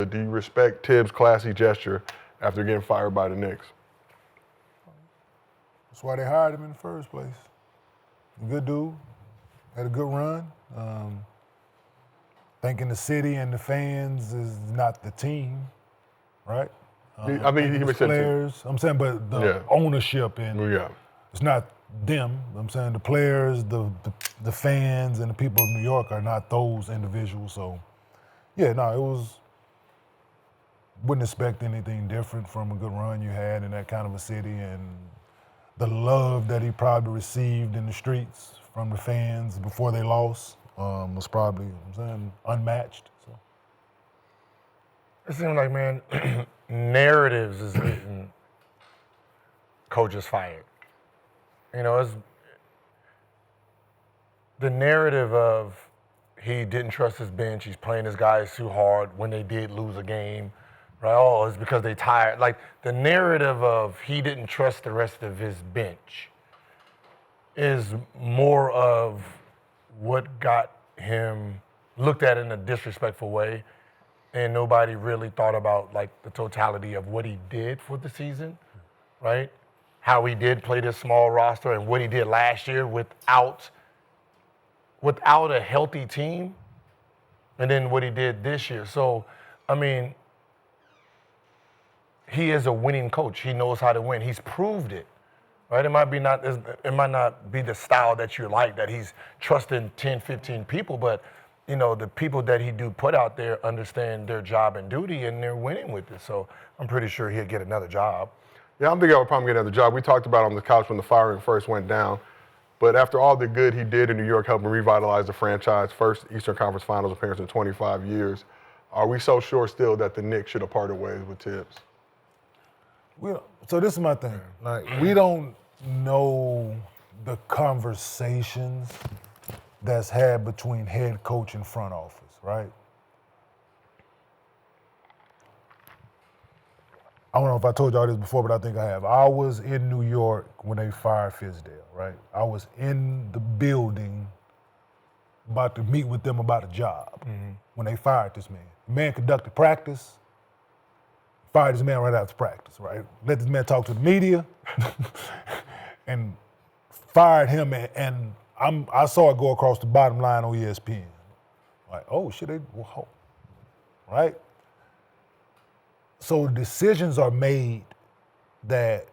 but do you respect Thibs' classy gesture after getting fired by the Knicks? That's why they hired him in the first place. Good dude, had a good run. Thinking the city and the fans is not the team, right? I think he was players. I'm saying, but the ownership and it's not them. I'm saying the players, the fans, and the people of New York are not those individuals. So, it was. Wouldn't expect anything different from a good run you had in that kind of a city, and the love that he probably received in the streets from the fans before they lost was probably, I'm saying, unmatched. So. It seems like, man, narratives is getting coaches fired. You know, it's the narrative of he didn't trust his bench, he's playing his guys too hard when they did lose a game, right? Oh, it's because they tired. Like, the narrative of he didn't trust the rest of his bench is more of what got him looked at in a disrespectful way, and nobody really thought about, like, the totality of what he did for the season, right? How he did play this small roster and what he did last year without a healthy team, and then what he did this year. So, I mean, he is a winning coach. He knows how to win. He's proved it, right? It might not be the style that you like, that he's trusting 10, 15 people, but, you know, the people that he do put out there understand their job and duty, and they're winning with it. So I'm pretty sure he'll get another job. Yeah, I'm thinking I would probably get another job. We talked about it on the couch when the firing first went down. But after all the good he did in New York, helping revitalize the franchise, first Eastern Conference Finals appearance in 25 years, are we so sure still that the Knicks should have parted ways with Thibs? So this is my thing. Like, we don't know the conversations that's had between head coach and front office, right? I don't know if I told y'all this before, but I think I have. I was in New York when they fired Fizdale, right? I was in the building about to meet with them about a job when they fired this man. The man conducted practice, fired this man right after practice, right? Let this man talk to the media and fired him, and I saw it go across the bottom line on ESPN. Like, oh shit, right? So decisions are made that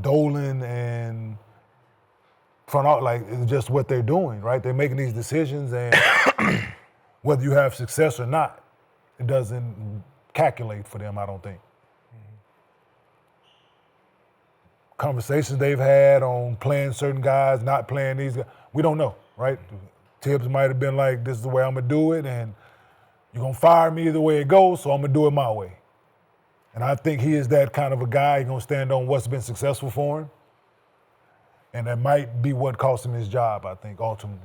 Dolan and front office, like, it's just what they're doing, right? They're making these decisions, and whether you have success or not, it doesn't calculate for them, I don't think. Conversations they've had on playing certain guys, not playing these guys, we don't know, right? Thibs might have been like, this is the way I'm gonna do it, and you're gonna fire me either way it goes, so I'm gonna do it my way. And I think he is that kind of a guy. He's gonna stand on what's been successful for him. And that might be what cost him his job, I think, ultimately.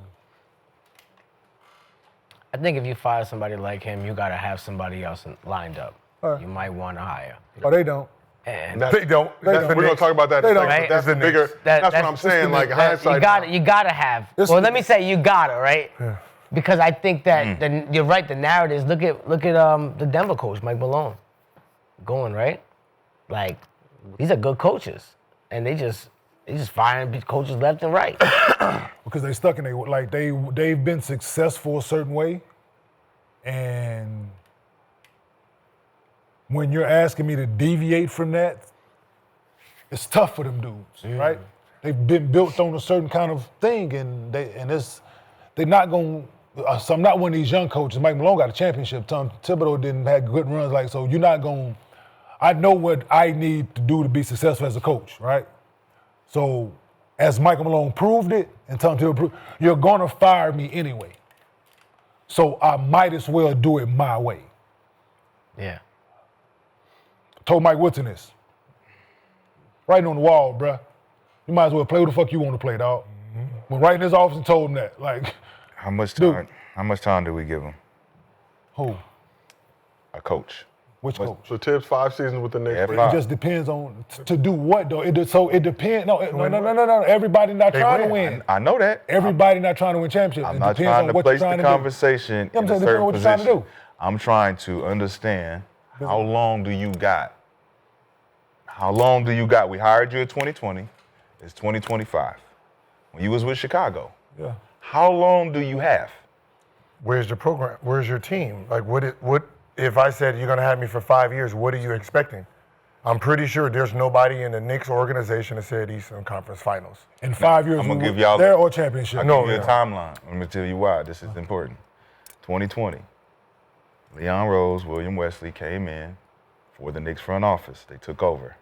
I think if you fire somebody like him, you gotta have somebody else lined up. You might wanna hire. Oh, they don't. And They don't. We're going to talk about that in a second. Right? That's the bigger, that's what I'm saying, like, hindsight. You gotta have. Well, let me say you gotta, right? Yeah. Because I think that you're right. The narratives. Look at the Denver coach, Mike Malone, going right. Like, these are good coaches, and they just firing coaches left and right. Because they stuck in they've been successful a certain way, and when you're asking me to deviate from that, it's tough for them dudes, right? They've been built on a certain kind of thing, and they're not going. So I'm not one of these young coaches. Mike Malone got a championship. Tom Thibodeau didn't have good runs. So you're not going. I know what I need to do to be successful as a coach, right? So as Mike Malone proved it, and Tom Thibodeau proved, you're going to fire me anyway. So I might as well do it my way. Yeah. Told Mike Woodson this. Writing on the wall, bruh. You might as well play who the fuck you want to play, dog. Went right in his office and told him that. Like, How much time do we give him? Who? A coach. Which coach? So Tibs 5 seasons with the Knicks. Yeah, for- 5. It just depends on to do what though. So it depends. No. Everybody not trying to win. I know that. Everybody not trying to win championships. I'm It not depends trying on to what place you're the trying to do. conversation Yeah, I'm in a saying, depending on certain what you're trying to position. do. I'm trying to understand how long do you got? How long do you got? We hired you in 2020. It's 2025. When you was with Chicago. Yeah. How long do you have? Where's the program? Where's your team? Like, what if I said you're going to have me for 5 years, what are you expecting? I'm pretty sure there's nobody in the Knicks organization that said Eastern Conference Finals. In 5 years, I'm gonna we give y'all there or championship. I'll give you a timeline. I'm going to tell you why this is important. 2020, Leon Rose, William Wesley came in for the Knicks front office. They took over.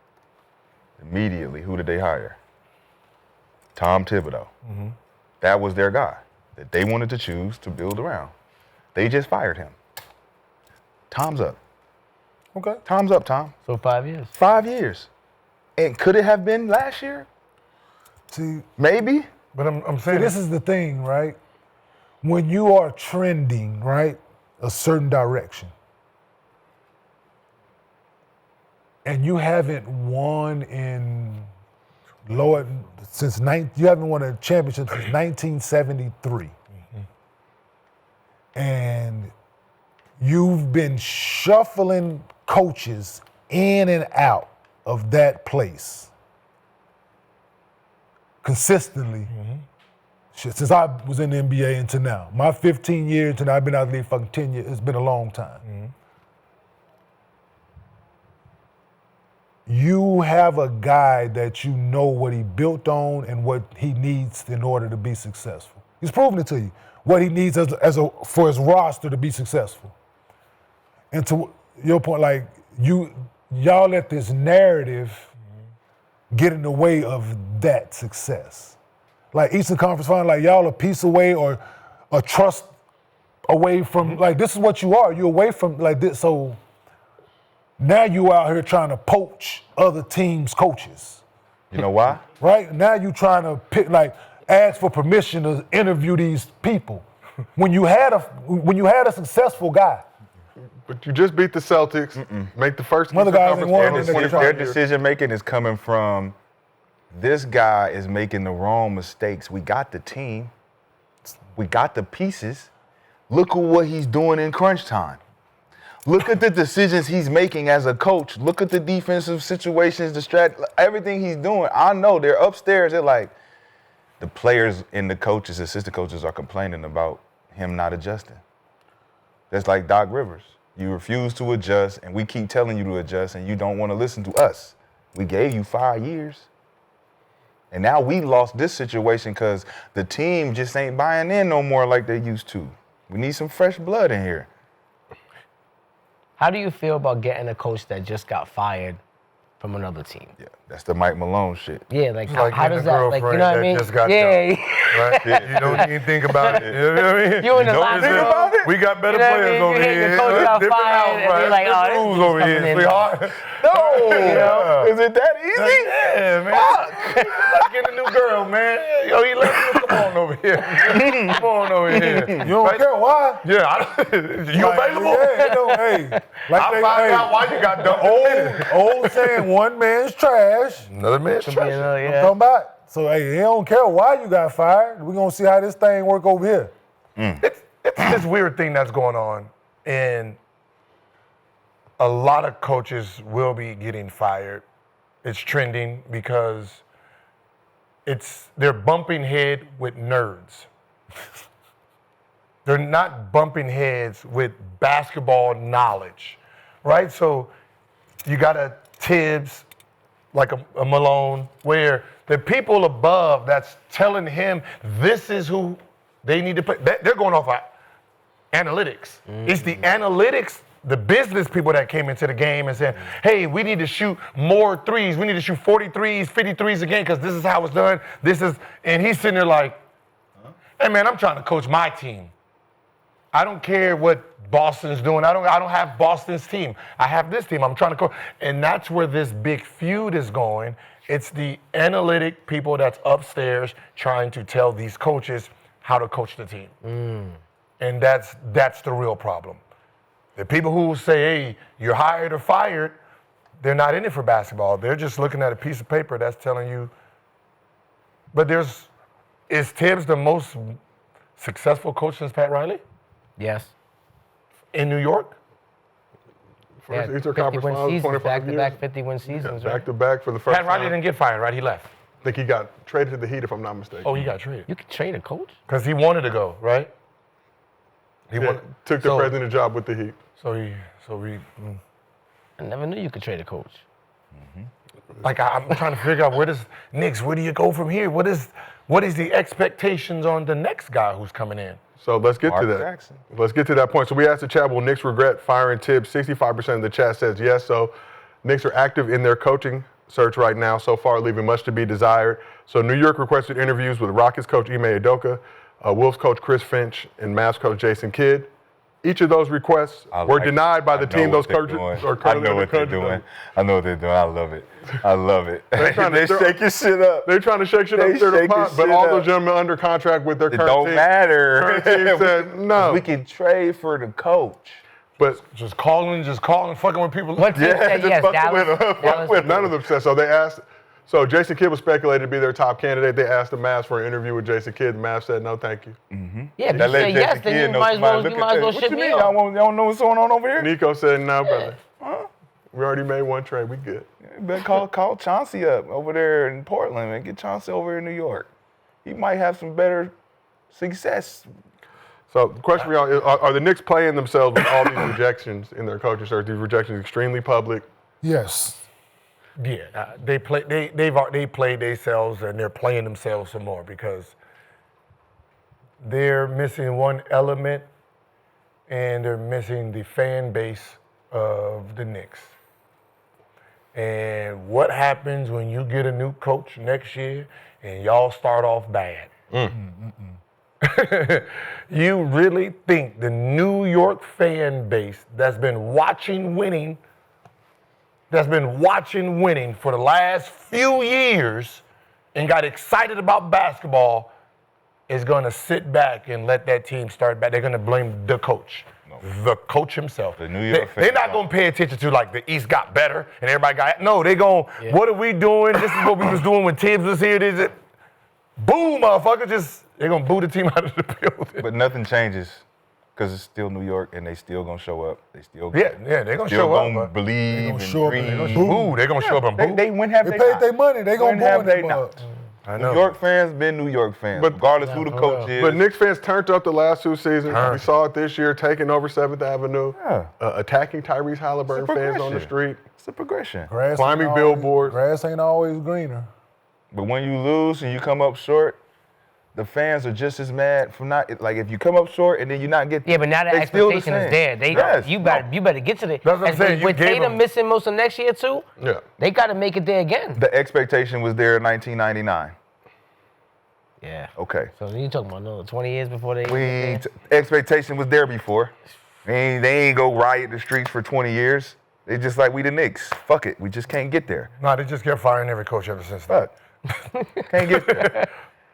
Immediately, who did they hire? Tom Thibodeau. Mm-hmm. That was their guy that they wanted to choose to build around. They just fired him. Tom's up. Okay. Tom's up, Tom. So 5 years. 5 years. And could it have been last year? See, Maybe. But I'm saying this is the thing, right? When you are trending, right, a certain direction, and you haven't won you haven't won a championship since 1973, and you've been shuffling coaches in and out of that place consistently. Shit, since I was in the NBA until now. My 15 years and I've been out of the league fucking 10 years. It's been a long time. You have a guy that you know what he built on and what he needs in order to be successful. He's proven it to you. What he needs for his roster to be successful. And to your point, like y'all let this narrative get in the way of that success. Like Eastern Conference Final, like y'all a piece away or a trust away from, like this is what you are. You're away from like this. So now you out here trying to poach other teams' coaches. You know why? Right? Now you trying to pick, like ask for permission to interview these people. When you had a successful guy. But you just beat the Celtics. Make the first Mother Eastern guys Conference ain't won Finals in the 25 Their years. decision making is coming from this guy is making the wrong mistakes. We got the team. We got the pieces. Look at what he's doing in crunch time. Look at the decisions he's making as a coach. Look at the defensive situations, everything he's doing. I know they're upstairs. They're like, the players and the coaches, assistant coaches are complaining about him not adjusting. That's like Doc Rivers. You refuse to adjust, and we keep telling you to adjust, and you don't want to listen to us. We gave you 5 years. And now we lost this situation because the team just ain't buying in no more like they used to. We need some fresh blood in here. How do you feel about getting a coach that just got fired from another team? Yeah, that's the Mike Malone shit. Yeah, like, Like how getting does a that, like, you girlfriend know what I that mean? just got Yeah. right? You don't even think about it. You know what I mean? You in the don't locker think room. about it? We got better You know what I players mean? over You hate here. the coach got Different fired, and house, you're like, right? oh, Different this rules is over here, coming in. sweetheart. No! Is it that easy? Yeah, man. Like getting a new girl, man. Yo, he let you come on over here. Come on over here. You don't care why? Yeah, you available? Yeah, hey. Like I'll find out why you got dumped. Old saying, one man's trash. Another man's You trash. know, I'm yeah. talking about. So hey, he don't care why you got fired. We're gonna see how this thing work over here. It's this weird thing that's going on, and a lot of coaches will be getting fired. It's trending because they're bumping head with nerds. They're not bumping heads with basketball knowledge, right? So you got a Tibs, like a Malone, where the people above that's telling him this is who they need to play. They're going off of analytics. It's the analytics, the business people that came into the game and said, hey, we need to shoot more threes. We need to shoot 43s, 53s a game because this is how it's done. And he's sitting there like, hey, man, I'm trying to coach my team. I don't care what Boston's doing. I don't have Boston's team. I have this team. I'm trying to coach. And that's where this big feud is going. It's the analytic people that's upstairs trying to tell these coaches how to coach the team. And that's the real problem. The people who say, hey, you're hired or fired, they're not in it for basketball. They're just looking at a piece of paper that's telling you. But is Tibbs the most successful coach since Pat Riley Yes. in New York? First Eastern Conference 51 Finals, seasons, 25 years. back-to-back 51 seasons, right? Back to back for the first Pat Riley time. didn't get fired, right? He left. I think he got traded to the Heat, if I'm not mistaken. Oh, he got traded. You could trade a coach? Because he wanted to go, right? He Yeah, took the so- president job with the Heat. So he. I never knew you could trade a coach. Like I'm trying to figure out where do you go from here? What is the expectations on the next guy who's coming in? So let's get to Mark that. Jackson. Let's get to that point. So we asked the chat, will Knicks regret firing Tibbs? 65% of the chat says yes. So Knicks are active in their coaching search right now, so far leaving much to be desired. So New York requested interviews with Rockets coach Ime Udoka, Wolves coach Chris Finch, and Mavs coach Jason Kidd. Each of those requests were denied by the team those coaches are I know what they're doing. I know what they're doing. I love it. I love it. They're shaking shit up. They're trying to shake shit up They through the shaking pot, but shit all up. those gentlemen under contract with their It current don't team. matter. Current team said no. We can trade for the coach. But Just calling, fucking with people. What team said just yes? fuck Dallas? with 'em. Fuck Dallas? with 'em. none of them said so. They asked. So Jason Kidd was speculated to be their top candidate. They asked the Mavs for an interview with Jason Kidd. The Mavs said no, thank you. Yeah, if That you let say Jason yes, Kidd then you know might as somebody well, look you at might as that. well What ship you me mean? off. Y'all don't know what's going on over here? Nico said no, brother. We already made one trade. We good. You better call Chauncey up over there in Portland and get Chauncey over in New York. He might have some better success. So the question for y'all is, are the Knicks playing themselves with all these rejections in their coaching search? These rejections extremely public. Yes. Yeah, they played themselves and they're playing themselves some more because they're missing one element and they're missing the fan base of the Knicks. And what happens when you get a new coach next year and y'all start off bad? You really think the New York fan base that's been watching winning for the last few years and got excited about basketball is going to sit back and let that team start back? They're going to blame the coach. The coach himself. The New York They're fans not don't. going to pay attention to like the East got better and everybody got. No, they going, what are we doing? This is what we was doing when Tibs was here. This is it. Boom, motherfucker. They're going to boo the team out of the building. But nothing changes because it's still New York and they still going to show up. They still Yeah, they're going to still show up. gonna but believe gonna and show up dream. and they Boo, they're going to show up and boo. They win have They they paid not. their money. They gonna Win boo have in they them not. up. I New know. York fans been New York fans, But- regardless who the coach is. But Knicks fans turned up the last two seasons. Turned. We saw it this year, taking over 7th Avenue, Yeah. attacking Tyrese Halliburton fans on the street. It's a progression. Grass ain't Climbing always- billboards. Grass ain't always greener. But when you lose and you come up short, the fans are just as mad from not like if you come up short and then you not get. Yeah, but now the they still the expectation is same. there. Yes. You better get to the. That's what I'm saying. You With gave Tatum them- missing most of next year too, Yeah. they got to make it there again. The expectation was there in 1999. Yeah. Okay. So you talking about another 20 years before they? Expectation was there before. They ain't go riot the streets for 20 years. They just like we the Knicks. Fuck it. We just can't get there. No, they just kept firing every coach ever since that. Fuck. Can't get there.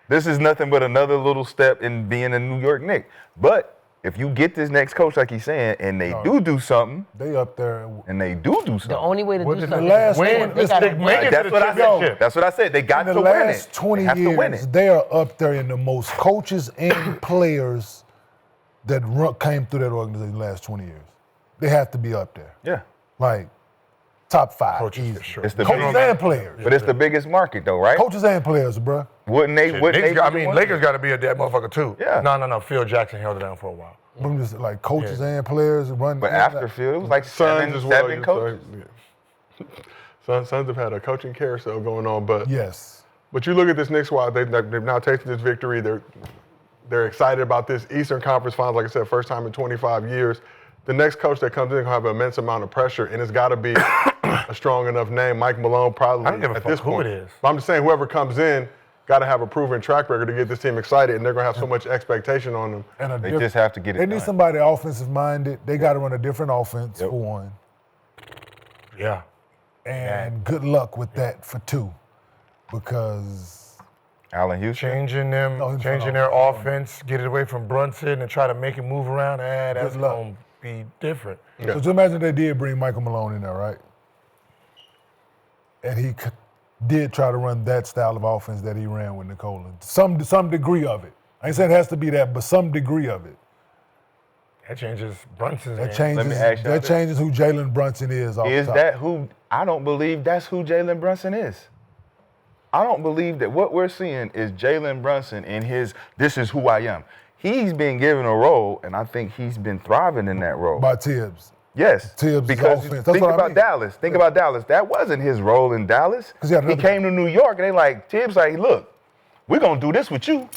This is nothing but another little step in being a New York Knick. But if you get this next coach, like he's saying, and they do something, They up there. and they do something. The only way to What do did something the last is win. one- They gotta They win. make it to That's the what I said. championship. That's what I said. They got In the to win it. last 20 They have to win years, it. they are up there in the most coaches and players that came through that organization the last 20 years. They have to be up there. Yeah. Like, top 5. Coaches, easy. for sure. It's the Coaches biggest, and players. but it's the biggest market though, right? Coaches and players, bruh. Wouldn't they? Wouldn't Knicks they? got- I be the mean, one? Lakers got to be a dead motherfucker too. Yeah. No. Phil Jackson held it down for a while. I'm just like coaches and players run. But after Phil, it was like Suns as well. seven yeah, coaches. Suns have had a coaching carousel going on, but Yes. But you look at this Knicks squad, they've now tasted this victory. They're excited about this Eastern Conference Finals, like I said, first time in 25 years. The next coach that comes in is going to have an immense amount of pressure, and it's got to be a strong enough name. Mike Malone probably I don't give a at fuck this who point. it is. But I'm just saying whoever comes in got to have a proven track record to get this team excited, and they're going to have so much expectation on them. And They just have to get it They need done. somebody offensive minded. They got to run a different offense for one. Yeah. And good luck with that for 2. Because Allen Houston. Changing No, he's their offense, get it away from Brunson and try to make it move around. That's Good luck. going be different. Yeah. So just imagine they did bring Michael Malone in there, right? And he did try to run that style of offense that he ran with Nikola. Some degree of it. I ain't saying it has to be that, but some degree of it. That changes Brunson's That game. changes. Let me ask y'all That this. changes who Jalen Brunson is. Off Is the top. that who? I don't believe that's who Jalen Brunson is. I don't believe that what we're seeing is Jalen Brunson in his, this is who I am. He's been given a role, and I think he's been thriving in that role. by Tibs? Yes. Tibbs' because offense. That's think what I about mean. Dallas. Think about Dallas. That wasn't his role in Dallas. 'Cause he had He another- came to New York, and they like, Tibbs like, look, we're going to do this with you.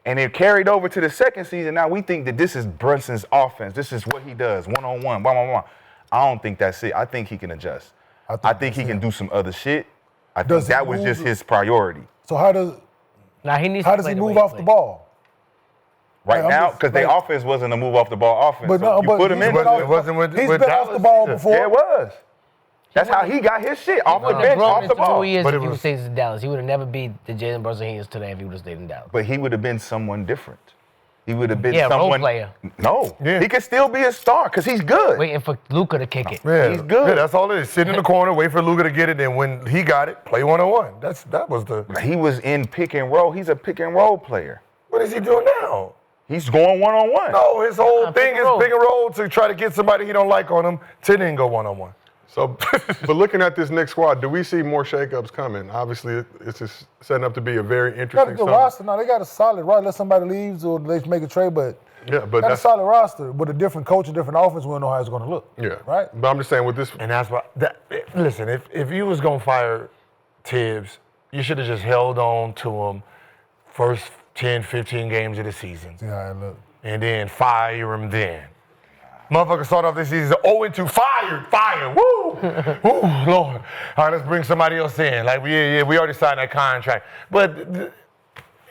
And it carried over to the second season. Now we think that this is Brunson's offense. This is what he does, one-on-one, one-on-one. I don't think that's it. I think he can adjust. I think he can do some other shit. I think Does he that was move just the- his priority. So how does How he move off the ball? Right I'm now, just- because their like- offense wasn't a move off the ball offense. But so no, you but put him he's in. been It wasn't with He's been off Dallas the ball either. before. Yeah, it was. That's how he got his shit off the Wouldn't have bench, grown off the into who ball. he is But if it he was- stayed in Dallas. He would have never been the Jalen Brunson he is today if he would have stayed in Dallas. But he would have been someone different. He would have been Yeah, role someone. player. No, Yeah. he could still be a star because he's good. Waiting for Luka to kick it. Yeah, He's good. Yeah, that's all it is. Sit in the corner, wait for Luka to get it, and when he got it, play one-on-one. That was the. He was in pick and roll. He's a pick and roll player. What is he doing now? He's going one-on-one. No, his whole pick thing and is roll. pick and roll to try to get somebody he don't like on him to then go one-on-one. So, but looking at this Knicks squad, do we see more shakeups coming? Obviously, it's just setting up to be a very They got a interesting good summer. roster now. They got a solid roster. Unless somebody leaves or they make a trade, but Yeah, but got a that's solid roster with a different coach, a different offense. We don't know how it's going to look. yeah. Right. But I'm just saying with this, And that's why. Listen, if you was gonna fire Tibbs, you should have just held on to him first 10, 15 games of the season, See how it look. and then fire him then. Motherfucker start off this season 0-2, fired, woo, woo, Lord. All right, let's bring somebody else in. Like, yeah, we already signed that contract. But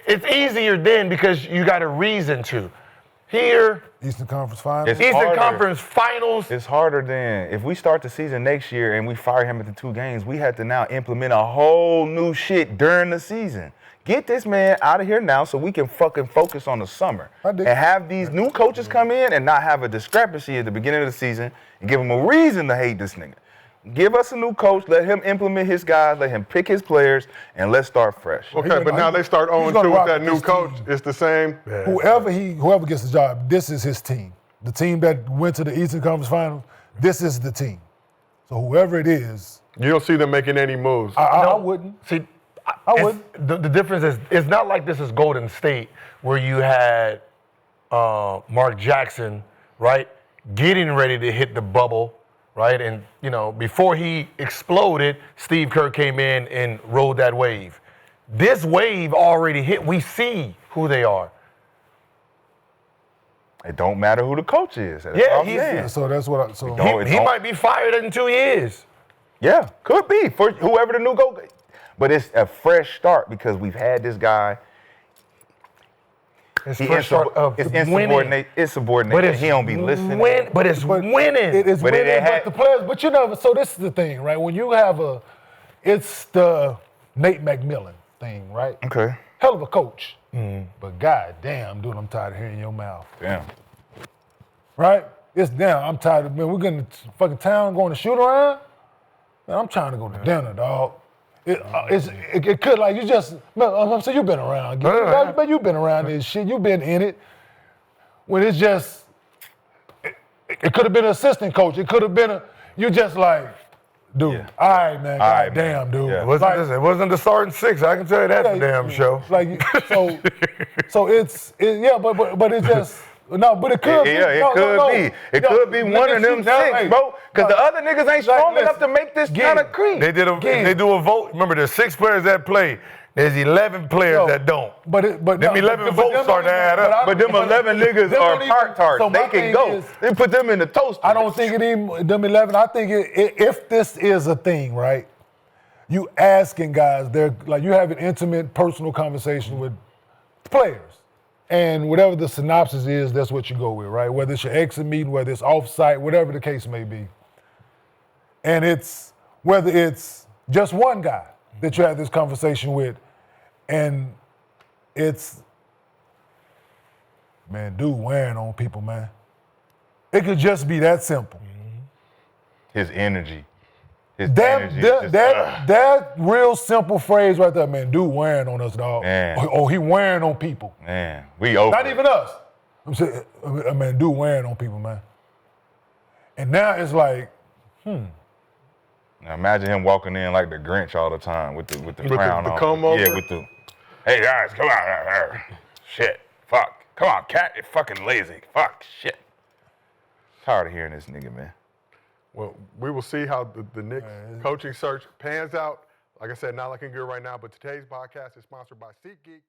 it's easier then because you got a reason to. Here, Eastern Conference Finals. It's Eastern harder. Conference Finals. It's harder than if we start the season next year and we fire him after 2 games, we had to now implement a whole new shit during the season. Get this man out of here now so we can fucking focus on the summer. I dig. And have these new coaches come in and not have a discrepancy at the beginning of the season and give him a reason to hate this nigga. Give us a new coach, let him implement his guys, let him pick his players, and let's start fresh. okay, but now they start 0-2 gonna with rock that with new this coach. team. It's the same. Whoever gets the job, this is his team. The team that went to the Eastern Conference Finals, this is the team. So whoever it is, You don't see them making any moves. I wouldn't. See, I it's- would. The difference is, it's not like this is Golden State where you had Mark Jackson, right, getting ready to hit the bubble, right? And, before he exploded, Steve Kerr came in and rode that wave. This wave already hit. We see who they are. It don't matter who the coach is. That's Yeah, all I'm he's- saying. So that's what I. So don't- He might be fired in 2 years. Yeah, could be for whoever the new coach. But it's a fresh start because we've had this guy. It's He fresh start of it's winning. insubordinate. Insubordinate. He don't be listening. But it's winning. It is But it winning, had- but the players. But you know, so this is the thing, right? When you have it's the Nate McMillan thing, right? Okay. Hell of a coach, but god damn, dude, I'm tired of hearing your mouth, Damn. right? It's damn, I'm tired of, man, we're getting to fucking town going to shoot around. Man, I'm trying to go to dinner, dog. It could, like, you just, man, so you've been around. Man, you've been around this shit. You've been in it. When it's just, it could have been an assistant coach. It could have been you just like, dude, Yeah. all right, man, All right, god damn, man. dude. Yeah. It wasn't the starting 6. I can tell you that for damn show. Like, so it's but it just. No, but it could be. Yeah, it could be. It could be one of them 6, bro. Because the other niggas ain't strong enough to make this kind of creep. They do a vote. Remember, there's 6 players that play. There's 11 players that don't. Them Them 11 votes start to add up. But them 11 niggas are part-tarts. They can go. They put them in the toaster. I don't think it even them 11. I think if this is a thing, right? You asking guys, they're like you have an intimate, personal conversation with players. And whatever the synopsis is, that's what you go with, right? Whether it's your exit meeting, whether it's off-site, whatever the case may be. And whether it's just one guy that you have this conversation with, and it's, man, dude wearing on people, man. It could just be that simple. His energy. That real simple phrase right there, man, dude wearing on us, dog. Man. Or he wearing on people. Man, we over. Not even us. I'm saying, man, dude wearing on people, man. And now it's like, Now imagine him walking in like the Grinch all the time with the crown the on. comb over? Yeah, with the, hey guys, come on. Shit, fuck. Come on, cat, you're fucking lazy. Fuck, shit. Tired of hearing this nigga, man. Well, we will see how the Knicks coaching search pans out. Like I said, not looking good right now, but today's podcast is sponsored by SeatGeek.